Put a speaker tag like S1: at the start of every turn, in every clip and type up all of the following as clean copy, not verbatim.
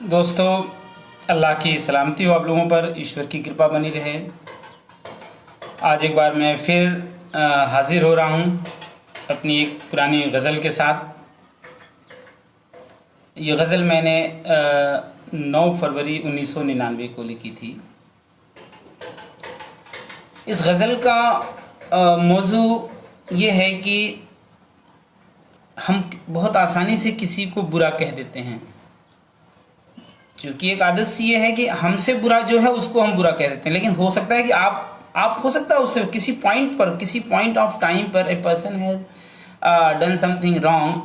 S1: दोस्तों, अल्लाह की सलामती हो आप लोगों पर, ईश्वर की कृपा बनी रहे। आज एक बार मैं फिर हाजिर हो रहा हूँ अपनी एक पुरानी गज़ल के साथ। ये गज़ल मैंने 9 फरवरी 1999 को लिखी थी। इस गज़ल का मौजू ये है कि हम बहुत आसानी से किसी को बुरा कह देते हैं। क्योंकि एक आदत सी ये है कि हमसे बुरा जो है उसको हम बुरा कह देते हैं, लेकिन हो सकता है कि आप हो सकता है उससे किसी पॉइंट ऑफ टाइम पर a person has done something wrong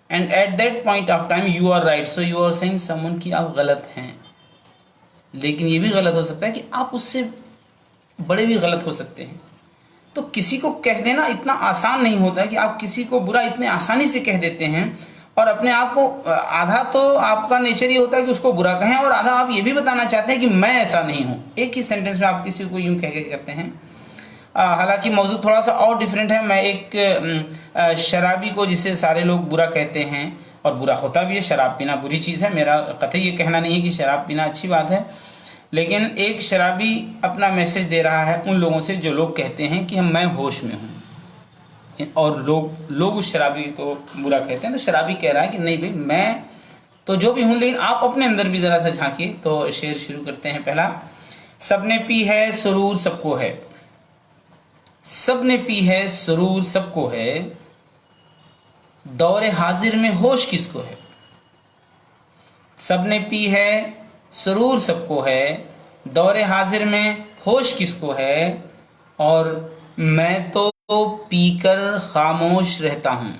S1: and at that point of time you are right, so you are saying someone कि आप गलत हैं। लेकिन ये भी गलत हो सकता है कि आप उससे बड़े भी गलत हो सकते हैं। तो किसी को कह देना इतना आसान नहीं होता है कि आप किसी को बुरा इतने आसानी से कह देते हैं। और अपने आप को आधा तो आपका नेचर ये होता है कि उसको बुरा कहें, और आधा आप ये भी बताना चाहते हैं कि मैं ऐसा नहीं हूं। एक ही सेंटेंस में आप किसी को यूं कह के कहते हैं। हालांकि मौजूद थोड़ा सा और डिफरेंट है। मैं एक शराबी को, जिसे सारे लोग बुरा कहते हैं और बुरा होता भी है, शराब पीना बुरी चीज़ है, मेरा कतई ये कहना नहीं है कि शराब पीना अच्छी बात है, लेकिन एक शराबी अपना मैसेज दे रहा है उन लोगों से जो लोग कहते हैं कि मैं होश में हूँ, और लोग उस शराबी को बुरा कहते हैं। तो शराबी कह रहा है कि नहीं भाई, मैं तो जो भी हूं, लेकिन आप अपने अंदर भी जरा सा झांकिए। तो शेर शुरू करते हैं। पहला, सबने पी है सुरूर सबको है, सबने पी है सुरूर सबको है, दौरे हाजिर में होश किसको है। सबने पी है सुरूर सबको है, दौरे हाजिर में होश किसको है, और मैं तो पीकर खामोश रहता हूं।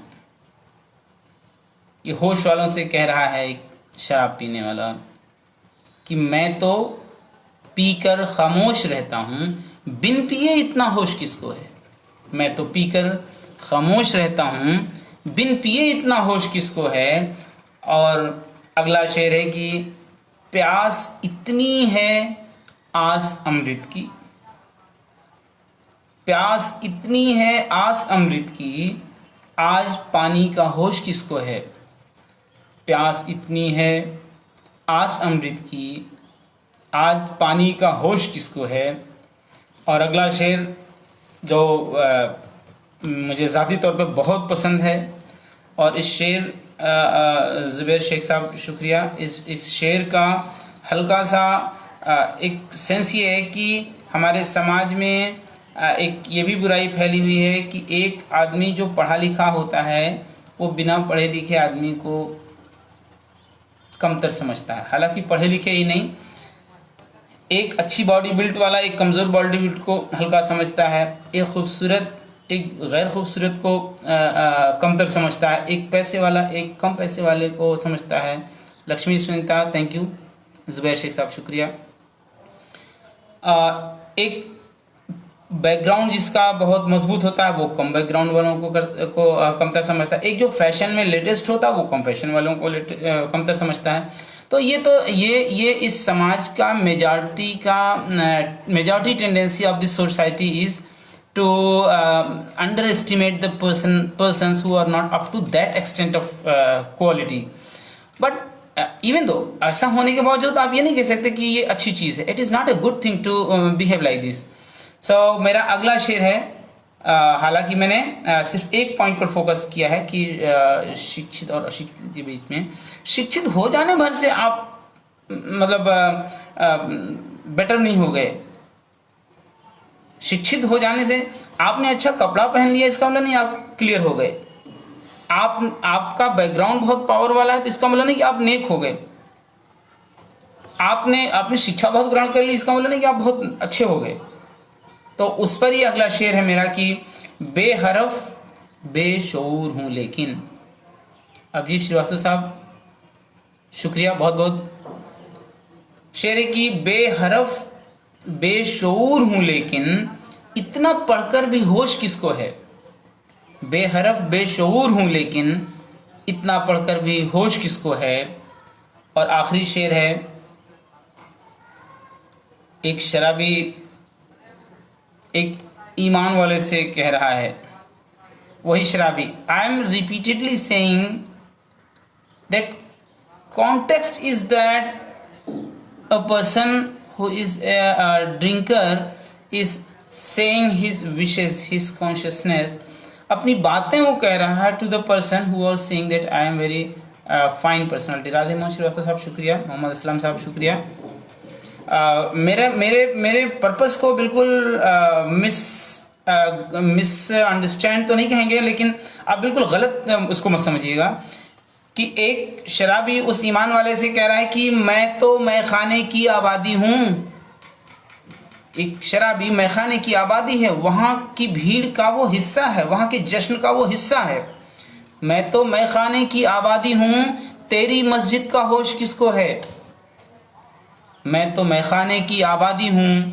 S1: ये होश वालों से कह रहा है एक शराब पीने वाला कि मैं तो पीकर खामोश रहता हूं, बिन पिए इतना होश किसको है। मैं तो पीकर खामोश रहता हूं, बिन पिए इतना होश किसको है। और अगला शेर है कि प्यास इतनी है आस अमृत की, प्यास इतनी है आस अमृत की, आज पानी का होश किसको है। प्यास इतनी है आस अमृत की, आज पानी का होश किसको है। और अगला शेर जो मुझे ज़ाती तौर पे बहुत पसंद है, और इस शेर ज़ुबैर शेख साहब शुक्रिया, इस शेर का हल्का सा एक सेंस ये है कि हमारे समाज में एक ये भी बुराई फैली हुई है कि एक आदमी जो पढ़ा लिखा होता है वो बिना पढ़े लिखे आदमी को कमतर समझता है। हालांकि पढ़े लिखे ही नहीं, एक अच्छी बॉडी बिल्ड वाला एक कमज़ोर बॉडी बिल्ड को हल्का समझता है, एक खूबसूरत एक गैर खूबसूरत को कमतर समझता है, एक पैसे वाला एक कम पैसे वाले को समझता है। Lakshmi Sunita, thank you. ज़ुबैर शेख साहब शुक्रिया। एक बैकग्राउंड जिसका बहुत मजबूत होता है वो कम बैकग्राउंड वालों को कमतर समझता है। एक जो फैशन में लेटेस्ट होता है वो कम फैशन वालों को कमतर समझता है। तो ये इस समाज का majority tendency of this society is to under estimate the persons who are not up to that extent of quality. But even though ऐसा होने के बावजूद आप ये नहीं कह सकते कि ये अच्छी चीज़ है। It is not a good thing to behave like this. So मेरा अगला शेर है, हालांकि मैंने सिर्फ एक पॉइंट पर फोकस किया है कि शिक्षित और अशिक्षित के बीच में, शिक्षित हो जाने भर से आप मतलब बेटर नहीं हो गए। शिक्षित हो जाने से आपने अच्छा कपड़ा पहन लिया इसका मतलब नहीं आप क्लियर हो गए। आपका बैकग्राउंड बहुत पावर वाला है तो इसका मतलब नहीं कि आप नेक हो गए। आपने शिक्षा बहुत ग्रहण कर ली इसका मतलब नहीं कि आप बहुत अच्छे हो गए। तो उस पर ही अगला शेर है मेरा कि बेहरफ बेशऊर हूं लेकिन। अभिजीत श्रीवास्तव साहब शुक्रिया बहुत बहुत। शेर है कि बेहरफ बेशऊर हूं लेकिन इतना पढ़कर भी होश किसको है। बेहरफ बेशऊर हूं लेकिन इतना पढ़कर भी होश किसको है। और आखिरी शेर है, एक शराबी एक ईमान वाले से कह रहा है, वही शराबी, I am repeatedly saying that context is that a person who is a drinker is saying his wishes, his consciousness, अपनी बातें वो कह रहा है to the person who was saying that I am very fine personality. Radhe Mohan Srivastava साहब शुक्रिया, मोहम्मद असलम साहब शुक्रिया. मेरे मेरे मेरे पर्पस को बिल्कुल मिस अंडरस्टैंड तो नहीं कहेंगे, लेकिन आप बिल्कुल गलत उसको मत समझिएगा कि एक शराबी उस ईमान वाले से कह रहा है कि मैं तो मैखाने की आबादी हूं. एक शराबी मैखाने की आबादी है, वहां की भीड़ का वो हिस्सा है, वहां के जश्न का वो हिस्सा है. मैं तो मैखाने की आबादी हूं, तेरी मस्जिद का होश किसको है. मैं तो मैखाने की आबादी हूं,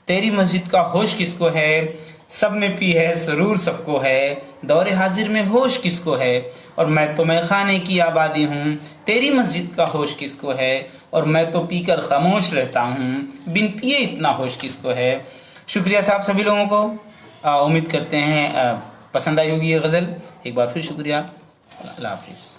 S1: तेरी मस्जिद का होश किसको है. सब ने पी है सरूर सबको है, दौरे हाजिर में होश किसको है. और मैं तो मैखाने की आबादी हूँ, तेरी मस्जिद का होश किसको है. और मैं तो पीकर खामोश रहता हूँ, बिन पिए इतना होश किसको है. शुक्रिया साहब सभी लोगों को. उम्मीद करते हैं पसंद आई होगी ये गज़ल. एक बार फिर शुक्रिया. अल्लाह हाफिज़.